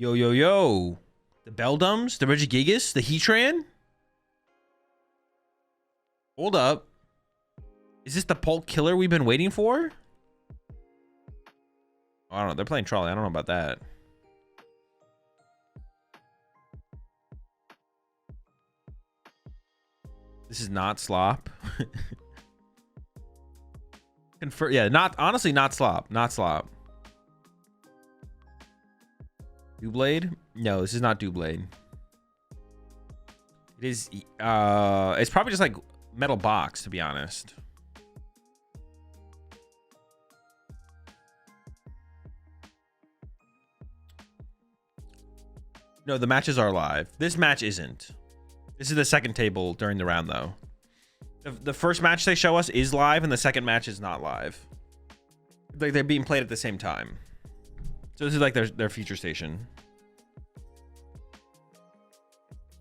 Yo, yo, yo. The Beldums, the Regigigas, the Heatran. Hold up. Is this the Pulp Killer we've been waiting for? I don't know. They're playing Trolley. I don't know about that. This is not Slop. Confirm. Yeah, honestly, not Slop. Not Slop. Doublade? No, this is not Doublade. It is, it's probably just like Metal Box, to be honest. No, the matches are live. This match isn't. This is the second table during the round, though. The first match they show us is live, and the second match is not live. Like, they're being played at the same time. So this is like their feature station.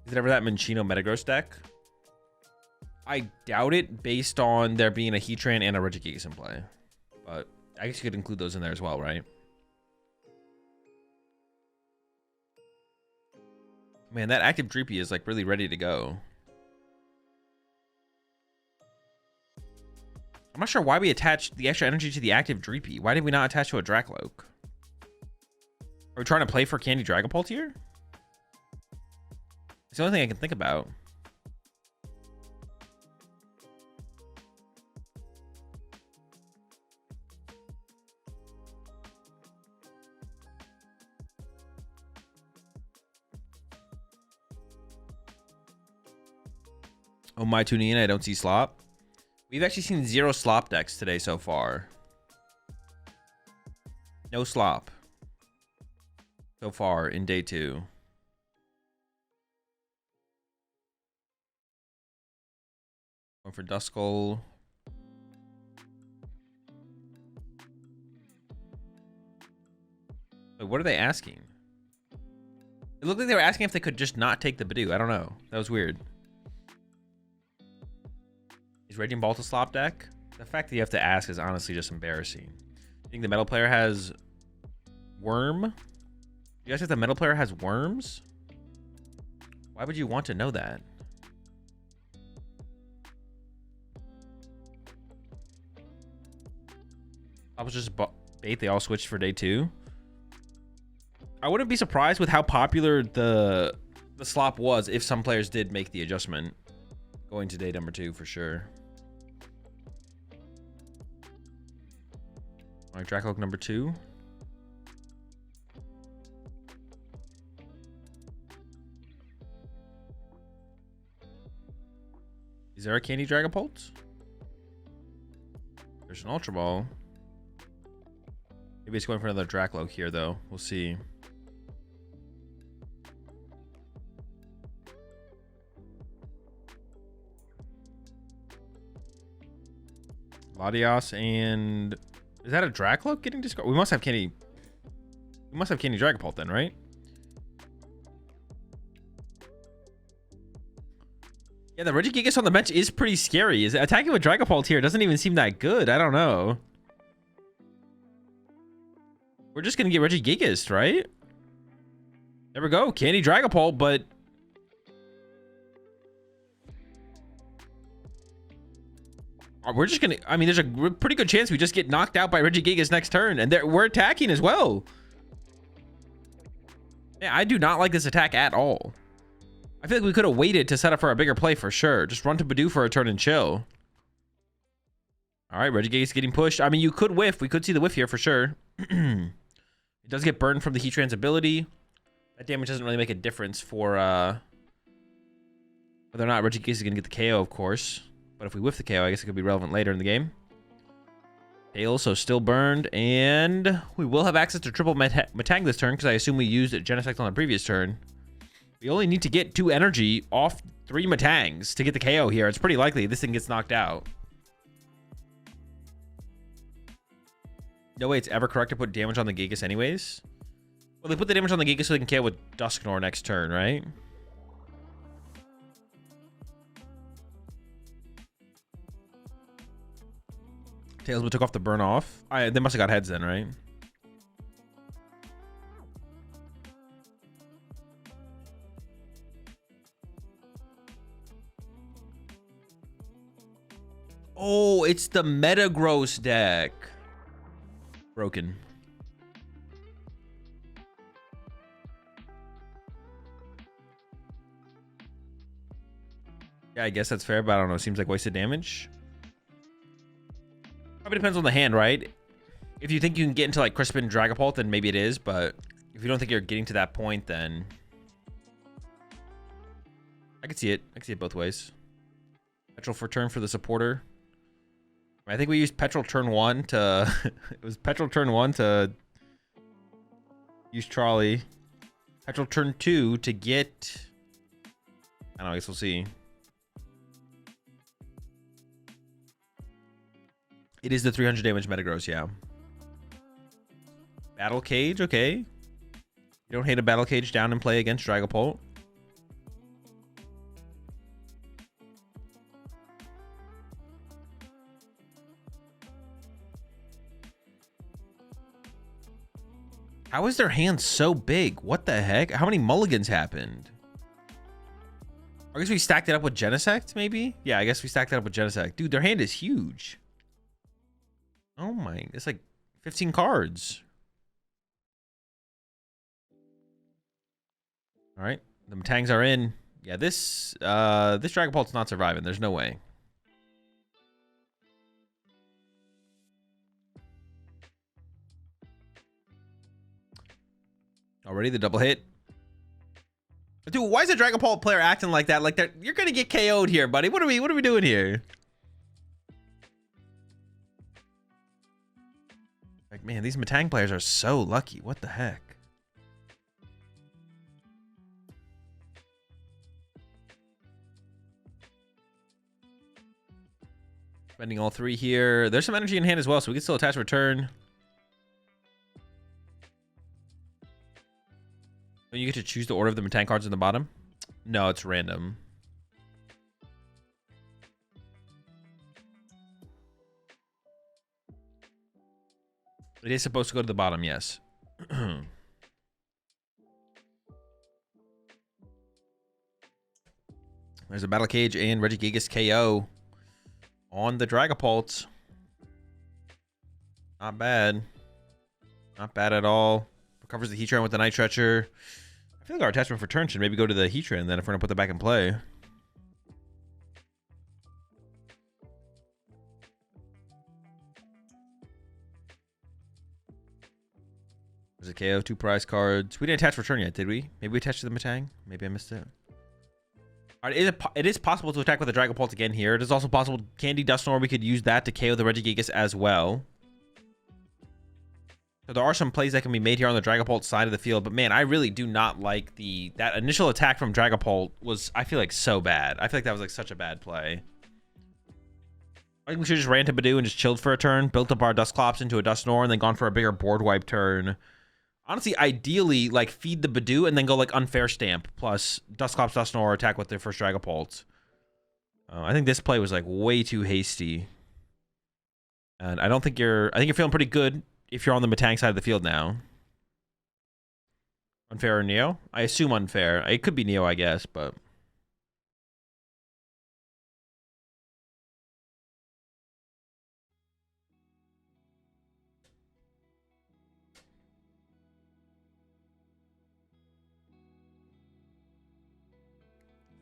Is it ever that Minccino Metagross deck? I doubt it, based on there being a Heatran and a Regigigas in play. But I guess you could include those in there as well, right? Man, that active Dreepy is like really ready to go. I'm not sure why we attached the extra energy to the active Dreepy. Why did we not attach to a Dracloak? Are we trying to play for Candy Dragapult here? It's the only thing I can think about. Oh, my tuning in, I don't see Slop. We've actually seen 0 Slop decks today so far. No Slop. So far in day 2. Going for Duskull. Wait, what are they asking? It looked like they were asking if they could just not take the Badoo. I don't know. That was weird. Is Raging Bolt a Slop deck? The fact that you have to ask is honestly just embarrassing. You think the Metal player has Worm? You guys think the Metal player has Worms? Why would you want to know that? I was just bait. They all switched for day 2. I wouldn't be surprised with how popular the Slop was if some players did make the adjustment going to day number 2 for sure. All right, Dracloak number 2. Is there a Candy Dragapult? There's an Ultra Ball. Maybe it's going for another Dracloak here, though. We'll see. Latios and... Is that a Dracloak getting discarded? We must have Candy... We must have Candy Dragapult then, right? Yeah, the Regigigas on the bench is pretty scary. Is attacking with Dragapult here doesn't even seem that good. I don't know. We're just gonna get Regigigas, right? There we go. Candy Dragapult, but... We're just gonna... I mean, there's a pretty good chance we just get knocked out by Regigigas next turn. And we're attacking as well. Yeah, I do not like this attack at all. I feel like we could have waited to set up for a bigger play for sure. Just run to Badoo for a turn and chill. All right, Regigigas getting pushed. I mean, you could whiff. We could see the whiff here for sure. It does get burned from the Heatran's ability. That damage doesn't really make a difference for whether or not Regigigas is going to get the KO, of course. But if we whiff the KO, I guess it could be relevant later in the game. Tail, so still burned. And we will have access to triple Metang this turn because I assume we used Genesect on the previous turn. We only need to get 2 energy off 3 Metangs to get the KO here. It's pretty likely this thing gets knocked out. No way it's ever correct to put damage on the Gigas anyways. Well, they put the damage on the Gigas so they can KO with Dusknoir next turn, right? Tails took off the burn off. They must have got heads then, right? Oh, it's the Metagross deck. Broken. Yeah, I guess that's fair, but I don't know. Seems like wasted damage. Probably depends on the hand, right? If you think you can get into like Crispin Dragapult, then maybe it is, but if you don't think you're getting to that point, then I can see it. I can see it both ways. Petrol for turn for the supporter. I think we used Petrol turn 1 to... it was Petrol turn 1 to use Trolley. Petrol turn 2 to get... I don't know, I guess we'll see. It is the 300 damage Metagross, yeah. Battle Cage, okay. You don't hate a Battle Cage down and play against Dragapult. How is their hand so big? What the heck? How many mulligans happened? I guess we stacked it up with Genesect, maybe? Yeah, I guess we stacked it up with Genesect. Dude, their hand is huge. Oh my, it's like 15 cards. All right, the Metangs are in. Yeah, this Dragapult's not surviving. There's no way. Already the double hit. Dude, why is a Dragapult player acting like that? Like that, you're gonna get KO'd here, buddy. What are we doing here? Like, man, these Metang players are so lucky. What the heck? Spending all 3 here. There's some energy in hand as well, so we can still attach return. You get to choose the order of the Metang cards in the bottom? No, it's random. It is supposed to go to the bottom, yes. There's a Battle Cage and Regigigas KO on the Dragapult. Not bad. Not bad at all. Recovers the Heatran with the Night Stretcher. I feel like our attachment for turn should maybe go to the Heatran then if we're going to put that back in play. There's a KO, 2 prize cards. We didn't attach return yet, did we? Maybe we attached to the Metang? Maybe I missed it. All right, it is possible to attack with the Dragapult again here. It is also possible Candy Dusknoir, we could use that to KO the Regigigas as well. So there are some plays that can be made here on the Dragapult side of the field, but man, I really do not like that initial attack from Dragapult was, I feel like, so bad. I feel like that was like such a bad play. I think we should just ran to Badoo and just chilled for a turn, built up our Dusclops into a Dusknoir, and then gone for a bigger board wipe turn. Honestly, ideally, like, feed the Badoo and then go, like, Unfair Stamp plus Dusclops, Dusknoir, attack with their first Dragapult. I think this play was, like, way too hasty. And I think you're feeling pretty good if you're on the Metang side of the field now. Unfair or Neo? I assume Unfair. It could be Neo, I guess, but...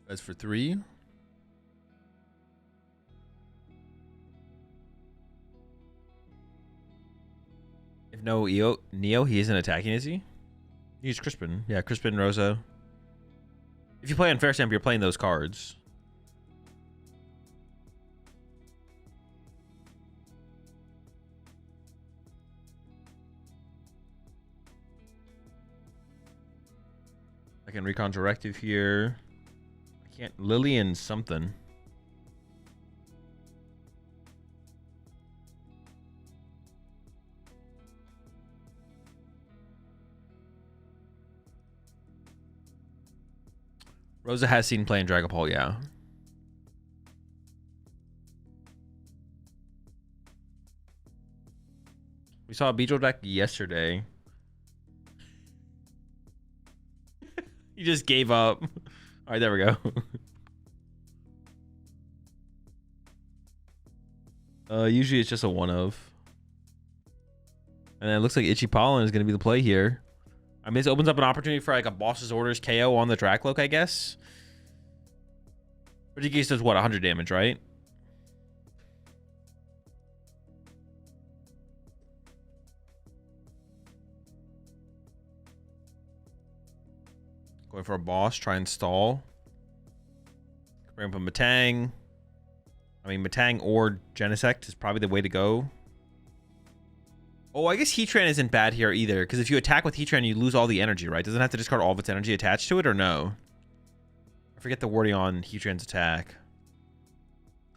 As for 3. If no Neo, he isn't attacking, is he? He's Crispin. Yeah, Crispin, Rosa. If you play Unfair Stamp, you're playing those cards. I can Recon Directive here. I can't. Lillian something. Rosa has seen playing Dragapult, yeah. We saw a Beedrill deck yesterday. He just gave up. All right, there we go. Usually it's just a one of. And it looks like Itchy Pollen is going to be the play here. I mean, this opens up an opportunity for like a boss's orders KO on the Dracloak, I guess. Regigigas does what, 100 damage, right? Going for a boss, try and stall. Bring up a Metang. I mean, Metang or Genesect is probably the way to go. Oh, I guess Heatran isn't bad here either, because if you attack with Heatran, you lose all the energy, right? Doesn't it have to discard all of its energy attached to it, or no? I forget the wording on Heatran's attack.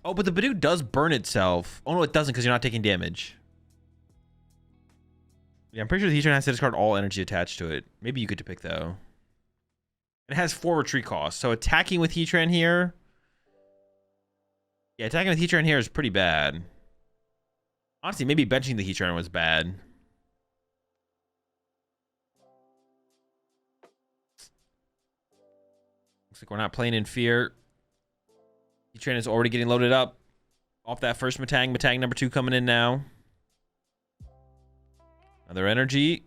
Oh, but the Badoo does burn itself. Oh, no, it doesn't, because you're not taking damage. Yeah, I'm pretty sure the Heatran has to discard all energy attached to it. Maybe you get to pick, though. It has 4 retreat costs, so attacking with Heatran here... Yeah, attacking with Heatran here is pretty bad. Honestly, maybe benching the Heatran was bad. Looks like we're not playing in fear. Heatran is already getting loaded up. Off that first Metang. Metang number 2 coming in now. Another energy.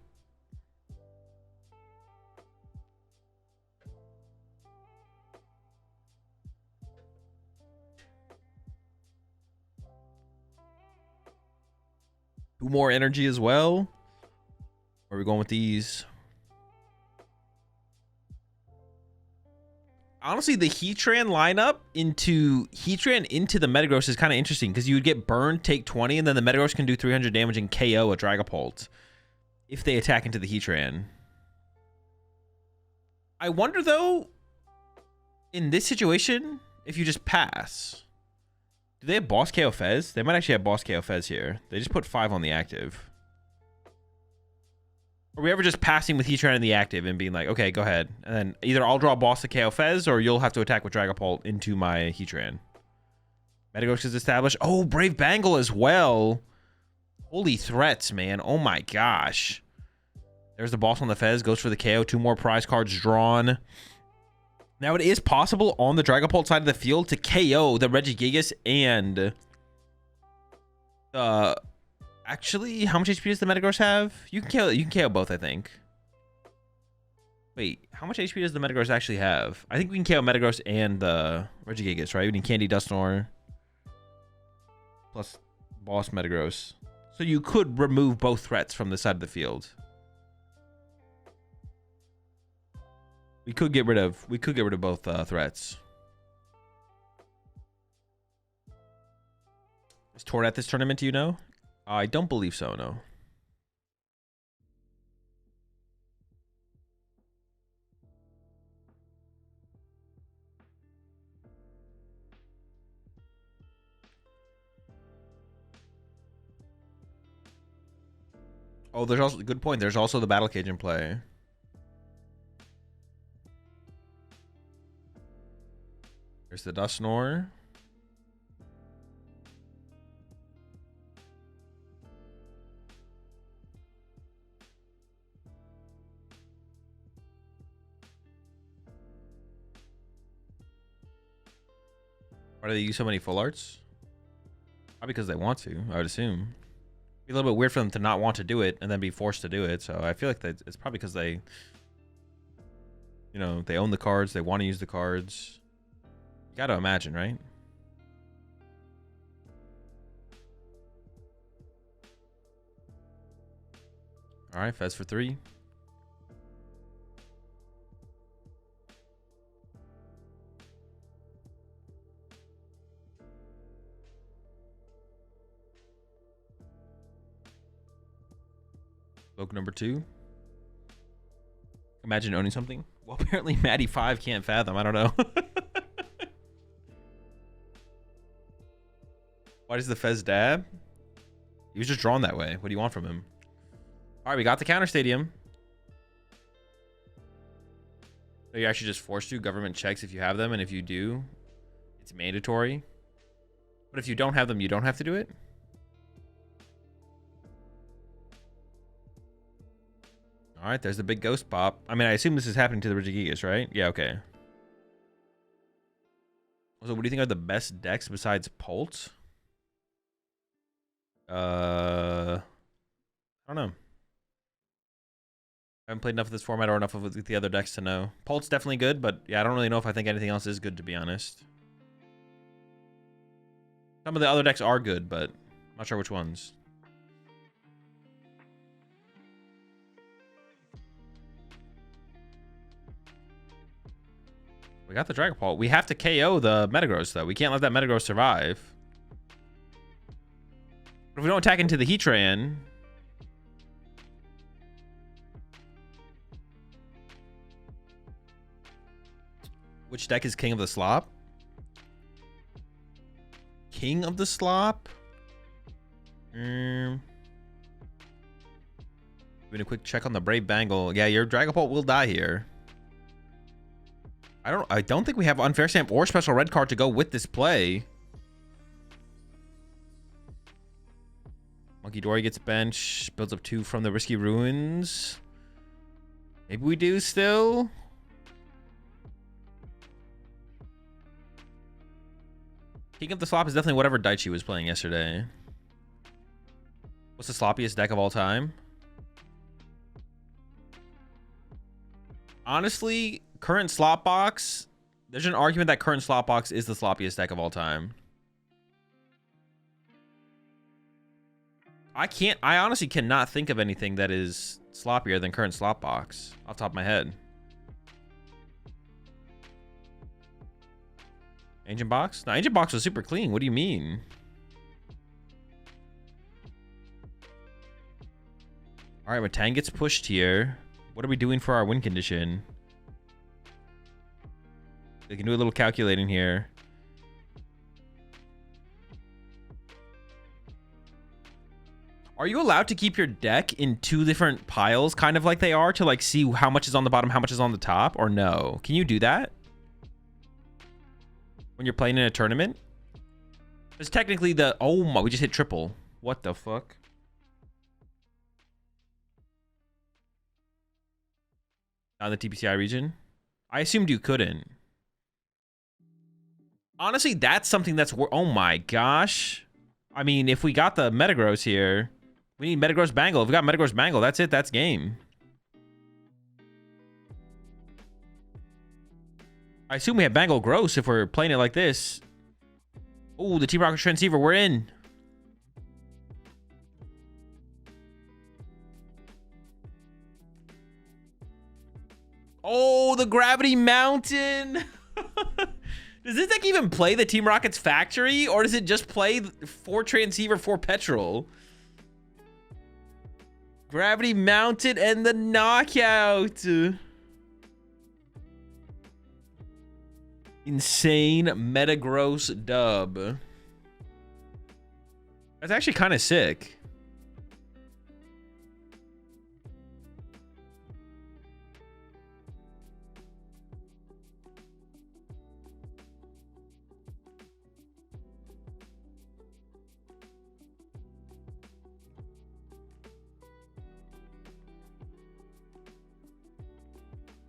Two more energy as well. Where are we going with these? Honestly, the Heatran lineup into the Metagross is kind of interesting because you would get burned, take 20, and then the Metagross can do 300 damage and KO a Dragapult if they attack into the Heatran. I wonder though, in this situation, if you just pass. Do they have Boss KO Fez? They might actually have Boss KO Fez here. They just put 5 on the active. Are we ever just passing with Heatran in the active and being like, okay, go ahead. And then either I'll draw Boss to KO Fez or you'll have to attack with Dragapult into my Heatran. Metagross is established. Oh, Brave Bangle as well. Holy threats, man. Oh my gosh. There's the Boss on the Fez. Goes for the KO. 2 more prize cards drawn. Now, it is possible on the Dragapult side of the field to KO the Regigigas and... actually, how much HP does the Metagross have? You can KO both, I think. Wait, how much HP does the Metagross actually have? I think we can KO Metagross and the Regigigas, right? We need Candy Dusknoir plus Boss Metagross. So you could remove both threats from the side of the field. We could get rid of both threats. Is Tord at this tournament, do you know? I don't believe so, no. Oh, there's also good point. There's also the Battle Cage in play. There's the Dusknoir. Why do they use so many full arts? Probably because they want to, I would assume. It'd be a little bit weird for them to not want to do it and then be forced to do it. So I feel like it's probably because they, you know, they own the cards. They want to use the cards. You got to imagine, right? All right, Fez for 3. Book number 2. Imagine owning something. Well, apparently Maddie 5 can't fathom. I don't know. Why does the Fez dab? He was just drawn that way. What do you want from him? All right, we got the counter stadium. So you're actually just forced to. Government checks if you have them, and if you do, it's mandatory. But if you don't have them, you don't have to do it? All right, there's the big ghost pop. I mean, I assume this is happening to the Regigigas, right? Yeah, okay. So what do you think are the best decks besides Pult? I don't know. I haven't played enough of this format or enough of the other decks to know. Pult's definitely good, but yeah, I don't really know if I think anything else is good, to be honest. Some of the other decks are good, but I'm not sure which ones. We got the Dragon Ball. We have to KO the Metagross, though. We can't let that Metagross survive. But if we don't attack into the Heatran... Which deck is King of the Slop? King of the Slop? Doing a quick check on the Brave Bangle. Yeah, your Dragapult will die here. I don't think we have Unfair Stamp or Special Red card to go with this play. Monkey Dory gets benched. Builds up 2 from the Risky Ruins. Maybe we do still. King of the Slop is definitely whatever Daichi was playing yesterday. What's the sloppiest deck of all time? Honestly, current slot box, there's an argument that current slot box is the sloppiest deck of all time. I honestly cannot think of anything that is sloppier than current slot box off the top of my head. Ancient Box? No, Ancient Box was super clean. What do you mean? All right, Matang gets pushed here. What are we doing for our win condition? We can do a little calculating here. Are you allowed to keep your deck in 2 different piles, kind of like they are, to like see how much is on the bottom, how much is on the top, or no? Can you do that when you're playing in a tournament? It's technically the... Oh my, we just hit triple. What the fuck? On the TPCI region? I assumed you couldn't. Honestly, that's something that's... Oh my gosh. I mean, if we got the Metagross here, we need Metagross Bangle. If we got Metagross Bangle, that's it. That's game. I assume we have Bangle Gross if we're playing it like this. Oh, the Team Rocket Transceiver. We're in. Oh, the Gravity Mountain. Does this deck even play the Team Rocket's Factory, or does it just play 4 Transceiver, 4 Petrol? Gravity Mountain and the knockout. Insane Metagross dub. That's actually kind of sick.